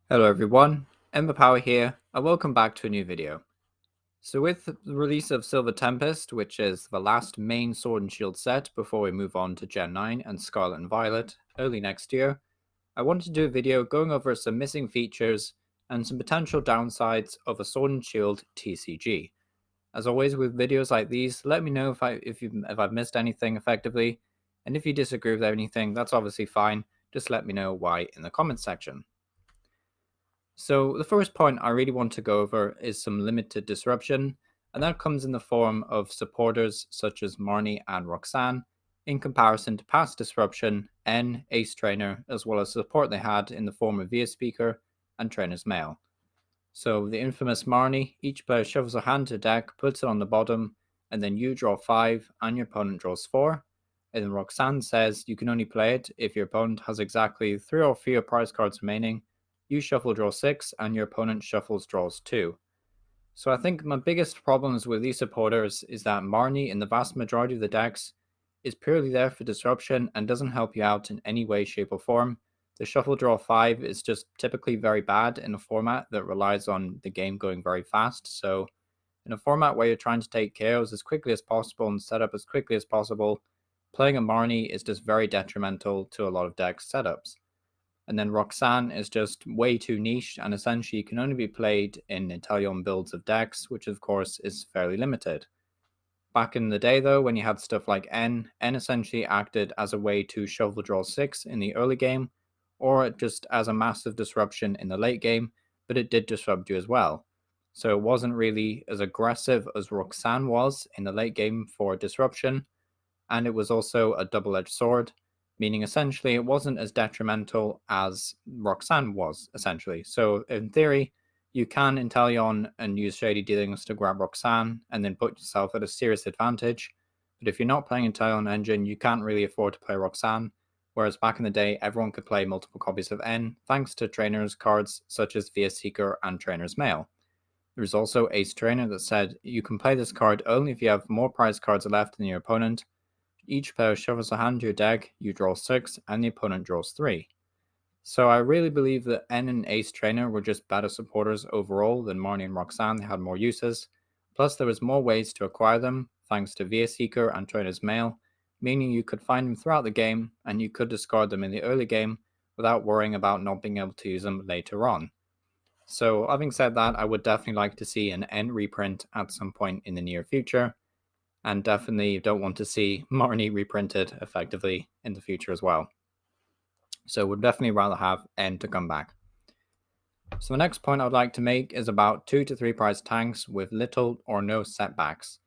Hello everyone, Ember Power here, and welcome back to a new video. So with the release of Silver Tempest, which is the last main Sword and Shield set before we move on to Gen 9 and Scarlet and Violet early next year, I wanted to do a video going over some missing features and some potential downsides of a Sword and Shield TCG. As always with videos like these, let me know if I've missed anything effectively, and if you disagree with anything, that's obviously fine, just let me know why in the comments section. So the first point I really want to go over is some limited disruption, and that comes in the form of supporters such as Marnie and Roxanne, in comparison to past disruption, N, Ace Trainer, as well as support they had in the form of VS Speaker and Trainer's Mail. So the infamous Marnie, each player shuffles a hand to deck, puts it on the bottom, and then you draw 5 and your opponent draws 4. And then Roxanne says you can only play it if your opponent has exactly 3 or fewer prize cards remaining. You shuffle draw 6 and your opponent shuffles draws 2. So I think my biggest problems with these supporters is that Marnie in the vast majority of the decks is purely there for disruption and doesn't help you out in any way, shape or form. The shuffle draw 5 is just typically very bad in a format that relies on the game going very fast. So in a format where you're trying to take KOs as quickly as possible and set up as quickly as possible, playing a Marnie is just very detrimental to a lot of deck setups. And then Roxanne is just way too niche and essentially can only be played in Inteleon builds of decks, which of course is fairly limited. Back in the day though, when you had stuff like N essentially acted as a way to shuffle draw 6 in the early game, or just as a massive disruption in the late game, but it did disrupt you as well. So it wasn't really as aggressive as Roxanne was in the late game for disruption, and it was also a double-edged sword, meaning essentially it wasn't as detrimental as Roxanne was, essentially. So in theory, you can Inteleon and use Shady Dealings to grab Roxanne and then put yourself at a serious advantage. But if you're not playing Inteleon Engine, you can't really afford to play Roxanne, whereas back in the day, everyone could play multiple copies of N thanks to trainers cards such as VS Seeker and Trainer's Mail. There was also Ace Trainer that said you can play this card only if you have more prize cards left than your opponent. Each player shuffles a hand to your deck, you draw 6, and the opponent draws 3. So I really believe that N and Ace Trainer were just better supporters overall than Marnie and Roxanne. They had more uses. Plus there was more ways to acquire them, thanks to VS Seeker and Trainer's Mail, meaning you could find them throughout the game, and you could discard them in the early game without worrying about not being able to use them later on. So having said that, I would definitely like to see an N reprint at some point in the near future, and definitely don't want to see Marnie reprinted effectively in the future as well. So would definitely rather have N to come back. So the next point I'd like to make is about 2 to 3 prize tanks with little or no setbacks.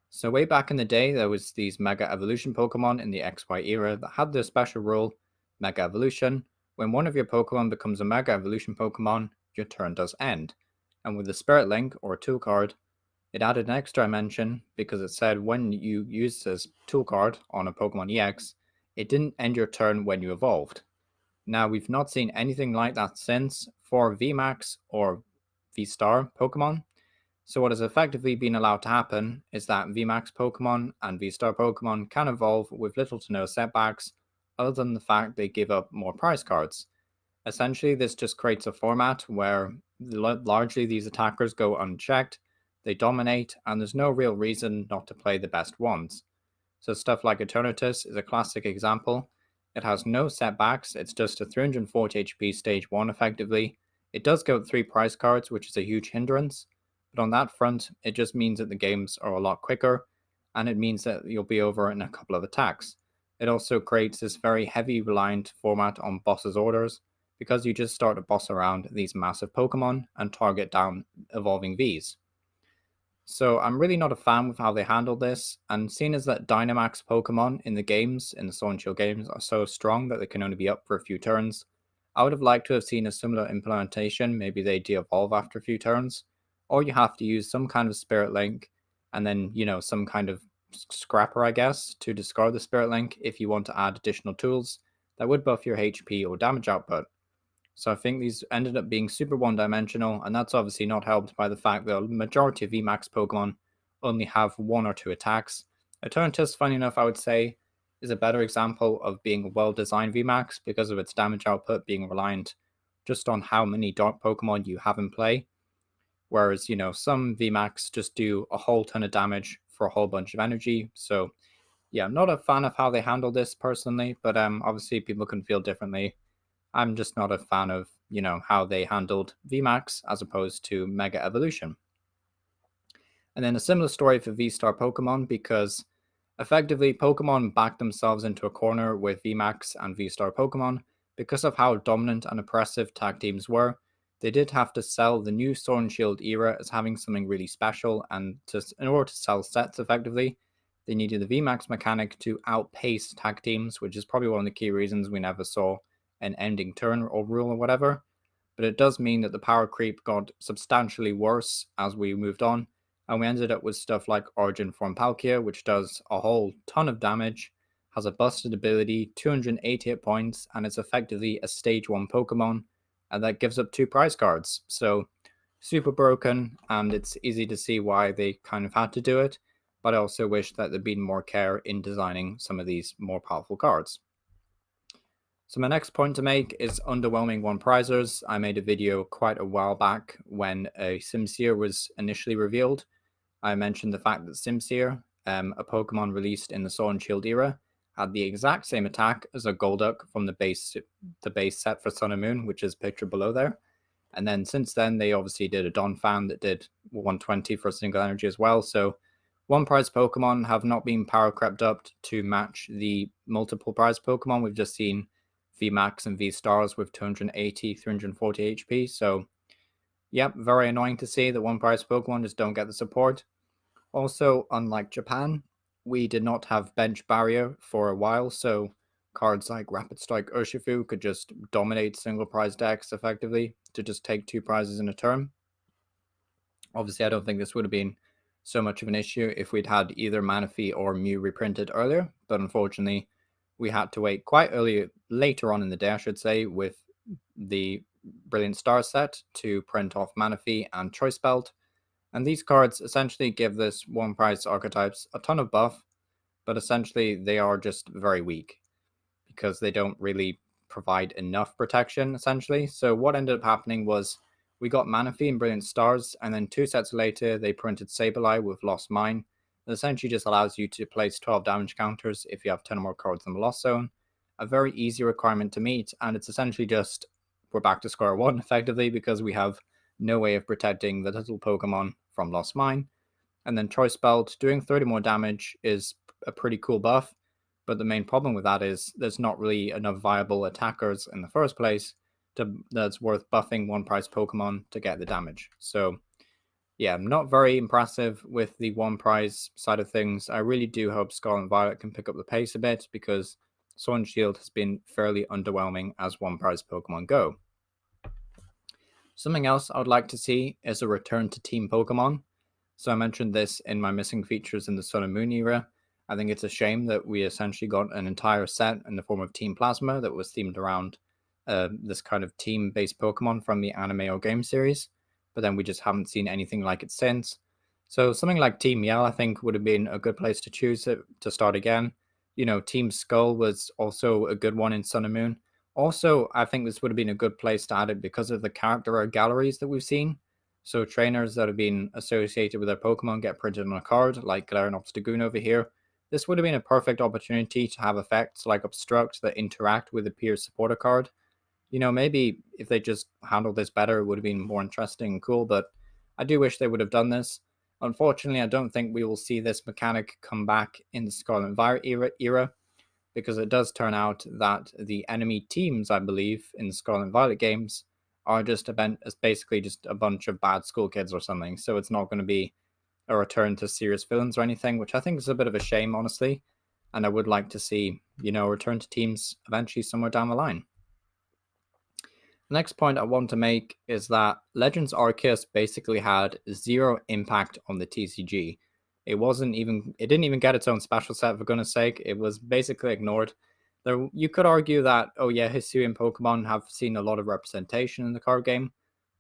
So way back in the day, there was these Mega Evolution Pokemon in the XY era that had this special rule, Mega Evolution. When one of your Pokemon becomes a Mega Evolution Pokemon, your turn does end. And with the Spirit Link, or Tool Card, it added an extra dimension because it said when you used this tool card on a Pokemon EX, it didn't end your turn when you evolved. Now, we've not seen anything like that since for VMAX or V-Star Pokemon. So what has effectively been allowed to happen is that VMAX Pokemon and V-Star Pokemon can evolve with little to no setbacks, other than the fact they give up more prize cards. Essentially, this just creates a format where largely these attackers go unchecked, they dominate, and there's no real reason not to play the best ones. So stuff like Eternatus is a classic example. It has no setbacks, it's just a 340 HP stage 1 effectively. It does go with 3 prize cards, which is a huge hindrance, but on that front, it just means that the games are a lot quicker, and it means that you'll be over in a couple of attacks. It also creates this very heavy reliant format on boss's orders, because you just start to boss around these massive Pokemon and target down evolving Vs. So I'm really not a fan with how they handled this, and seeing as that Dynamax Pokemon in the games, in the Sword and Shield games, are so strong that they can only be up for a few turns, I would have liked to have seen a similar implementation. Maybe they de-evolve after a few turns, or you have to use some kind of Spirit Link, and then, some kind of scrapper, I guess, to discard the Spirit Link if you want to add additional tools that would buff your HP or damage output. So I think these ended up being super one-dimensional, and that's obviously not helped by the fact that the majority of VMAX Pokemon only have 1 or 2 attacks. Eternatus, funny enough, I would say, is a better example of being a well-designed VMAX because of its damage output being reliant just on how many dark Pokemon you have in play. Whereas, some VMAX just do a whole ton of damage for a whole bunch of energy. So, yeah, I'm not a fan of how they handle this personally, but obviously people can feel differently. I'm just not a fan of, how they handled VMAX as opposed to Mega Evolution. And then a similar story for V-Star Pokemon, because effectively Pokemon backed themselves into a corner with VMAX and V-Star Pokemon because of how dominant and oppressive tag teams were. They did have to sell the new Sword and Shield era as having something really special, and in order to sell sets effectively, they needed the VMAX mechanic to outpace tag teams, which is probably one of the key reasons we never saw an ending turn or rule or whatever. But it does mean that the power creep got substantially worse as we moved on, and we ended up with stuff like Origin Form Palkia, which does a whole ton of damage, has a busted ability, 280 hit points, and it's effectively a stage 1 Pokemon, and that gives up 2 prize cards. So super broken, and it's easy to see why they kind of had to do it, but I also wish that there'd been more care in designing some of these more powerful cards. So my next point to make is underwhelming one prizers. I made a video quite a while back when a Simsear was initially revealed. I mentioned the fact that Simsear, a Pokemon released in the Sword and Shield era, had the exact same attack as a Golduck from the base set for Sun and Moon, which is pictured below there. And then since then, they obviously did a Donphan that did 120 for a single energy as well. So one prize Pokemon have not been power crept up to match the multiple prize Pokemon. We've just seen VMAX and V Stars with 280, 340 HP. So, yep, very annoying to see that one prize Pokemon just don't get the support. Also, unlike Japan, we did not have bench barrier for a while, so cards like Rapid Strike Urshifu could just dominate single prize decks effectively to just take 2 prizes in a turn. Obviously, I don't think this would have been so much of an issue if we'd had either Manaphy or Mew reprinted earlier, but unfortunately, we had to wait quite later on in the day, I should say, with the Brilliant Star set to print off Manaphy and Choice Belt. And these cards essentially give this one prize archetypes a ton of buff, but essentially they are just very weak because they don't really provide enough protection, essentially. So what ended up happening was we got Manaphy and Brilliant Stars, and then 2 sets later they printed Sableye with Lost Mine. It essentially just allows you to place 12 damage counters if you have 10 or more cards in the Lost Zone. A very easy requirement to meet, and it's essentially just we're back to square one effectively because we have no way of protecting the little Pokemon from Lost Mine. And then Choice Belt doing 30 more damage is a pretty cool buff, but the main problem with that is there's not really enough viable attackers in the first place that's worth buffing one prize Pokemon to get the damage. So yeah, not very impressive with the one prize side of things. I really do hope Scarlet and Violet can pick up the pace a bit because Sword and Shield has been fairly underwhelming as one prize Pokemon go. Something else I would like to see is a return to Team Pokemon. So I mentioned this in my missing features in the Sun and Moon era. I think it's a shame that we essentially got an entire set in the form of Team Plasma that was themed around this kind of team-based Pokemon from the anime or game series, but then we just haven't seen anything like it since. So something like Team Yell, I think, would have been a good place to choose it to start again. Team Skull was also a good one in Sun and Moon. Also, I think this would have been a good place to add it because of the character galleries that we've seen. So trainers that have been associated with their Pokemon get printed on a card, like Galarian Obstagoon over here. This would have been a perfect opportunity to have effects like Obstruct that interact with the peer supporter card. Maybe if they just handled this better, it would have been more interesting and cool, but I do wish they would have done this. Unfortunately, I don't think we will see this mechanic come back in the Scarlet and Violet era because it does turn out that the enemy teams, I believe, in the Scarlet and Violet games are just basically just a bunch of bad school kids or something. So it's not going to be a return to serious villains or anything, which I think is a bit of a shame, honestly. And I would like to see, a return to teams eventually somewhere down the line. The next point I want to make is that Legends Arceus basically had zero impact on the TCG. It didn't even get its own special set, for goodness sake. It was basically ignored. You could argue that, oh yeah, Hisuian Pokemon have seen a lot of representation in the card game.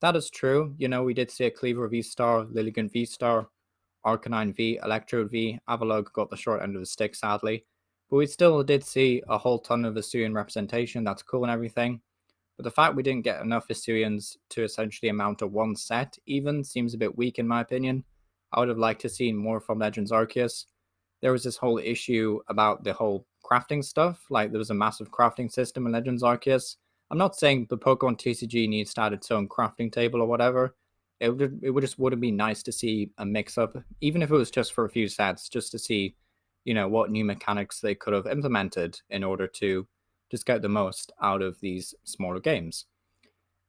That is true. We did see a Cleaver V-Star, Lilligant V-Star, Arcanine V, Electrode V. Avalugg got the short end of the stick, sadly. But we still did see a whole ton of Hisuian representation. That's cool and everything. But the fact we didn't get enough Hisuians to essentially amount to one set even seems a bit weak in my opinion. I would have liked to see more from Legends Arceus. There was this whole issue about the whole crafting stuff. Like there was a massive crafting system in Legends Arceus. I'm not saying the Pokemon TCG needs to add its own crafting table or whatever. Would have been nice to see a mix up, even if it was just for a few sets, just to see, what new mechanics they could have implemented in order to just get the most out of these smaller games.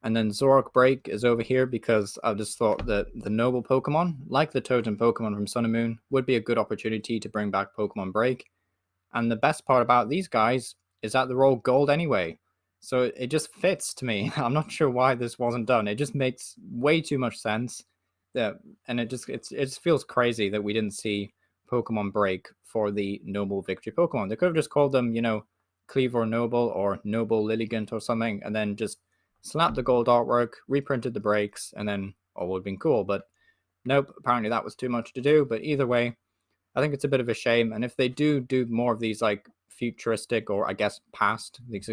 And then Zoroark Break is over here because I just thought that the noble Pokemon, like the Totem Pokemon from Sun and Moon, would be a good opportunity to bring back Pokemon Break. And the best part about these guys is that they're all gold anyway. So it just fits to me. I'm not sure why this wasn't done. It just makes way too much sense. And it just feels crazy that we didn't see Pokemon Break for the Noble Victory Pokemon. They could have just called them, Cleaver Noble or Noble Lilligant or something, and then just slapped the gold artwork, reprinted the breaks, and then all would have been cool. But nope, apparently that was too much to do. But either way, I think it's a bit of a shame. And if they do more of these like futuristic or I guess past these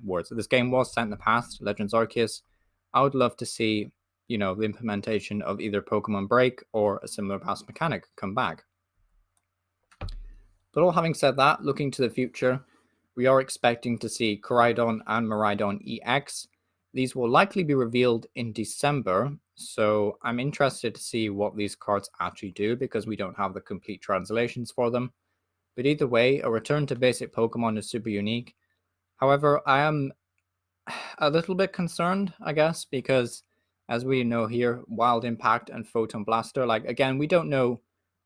words, this game was set in the past, Legends Arceus. I would love to see the implementation of either Pokemon Break or a similar past mechanic come back. But all having said that, looking to the future, we are expecting to see Koraidon and Miraidon EX. These will likely be revealed in December, so I'm interested to see what these cards actually do because we don't have the complete translations for them. But either way, a return to basic Pokemon is super unique. However, I am a little bit concerned, I guess, because as we know here, Wild Impact and Photon Blaster, like again, we don't know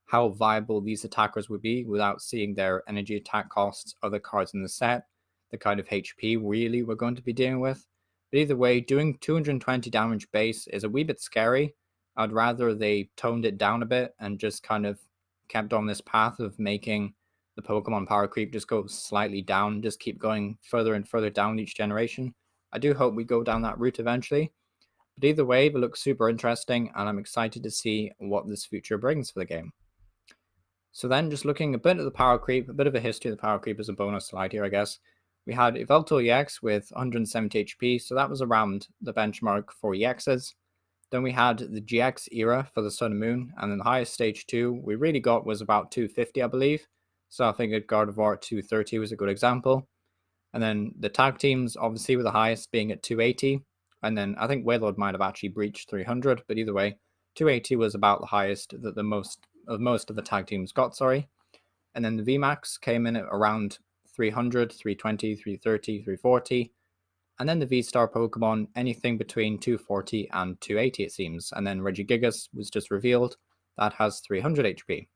how viable these attackers would be without seeing their energy attack costs, other cards in the set, the kind of HP really we're going to be dealing with. But either way, doing 220 damage base is a wee bit scary. I'd rather they toned it down a bit and just kind of kept on this path of making the Pokemon power creep just go slightly down, just keep going further and further down each generation. I do hope we go down that route eventually. But either way, it looks super interesting, and I'm excited to see what this future brings for the game. So then, just looking a bit at the power creep, a bit of a history of the power creep as a bonus slide here, I guess. We had Yveltal EX with 170 HP, so that was around the benchmark for EXs. Then we had the GX era for the Sun and Moon, and then the highest stage 2 we really got was about 250, I believe. So I think a Gardevoir 230 was a good example. And then the tag teams, obviously, were the highest, being at 280. And then I think Wailord might have actually breached 300, but either way, 280 was about the highest that most of the tag teams got, sorry. And then the VMAX came in at around 300, 320, 330, 340. And then the V-Star Pokemon, anything between 240 and 280, it seems. And then Regigigas was just revealed. That has 300 HP.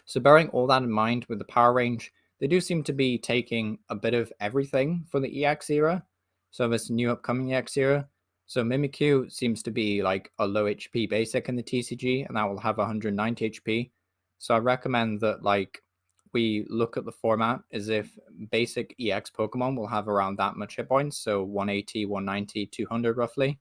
So bearing all that in mind with the power range, they do seem to be taking a bit of everything for the EX era. So this new upcoming EX era. So Mimikyu seems to be like a low HP basic in the TCG, and that will have 190 HP. So I recommend that like we look at the format as if basic EX Pokemon will have around that much hit points, so 180, 190, 200 roughly.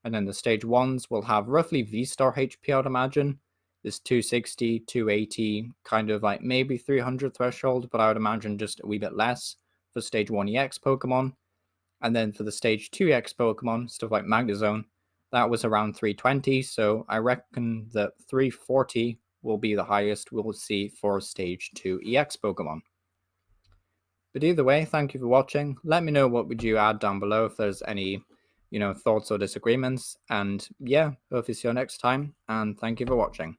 And then the stage 1s will have roughly V-Star HP, I'd imagine. This 260, 280, kind of like maybe 300 threshold, but I would imagine just a wee bit less for stage 1 EX Pokemon. And then for the stage 2 EX Pokemon, stuff like Magnezone, that was around 320, so I reckon that 340 will be the highest we'll see for stage 2 EX Pokemon. But either way, thank you for watching. Let me know what would you add down below if there's any thoughts or disagreements. And yeah, hope to see you next time, and thank you for watching.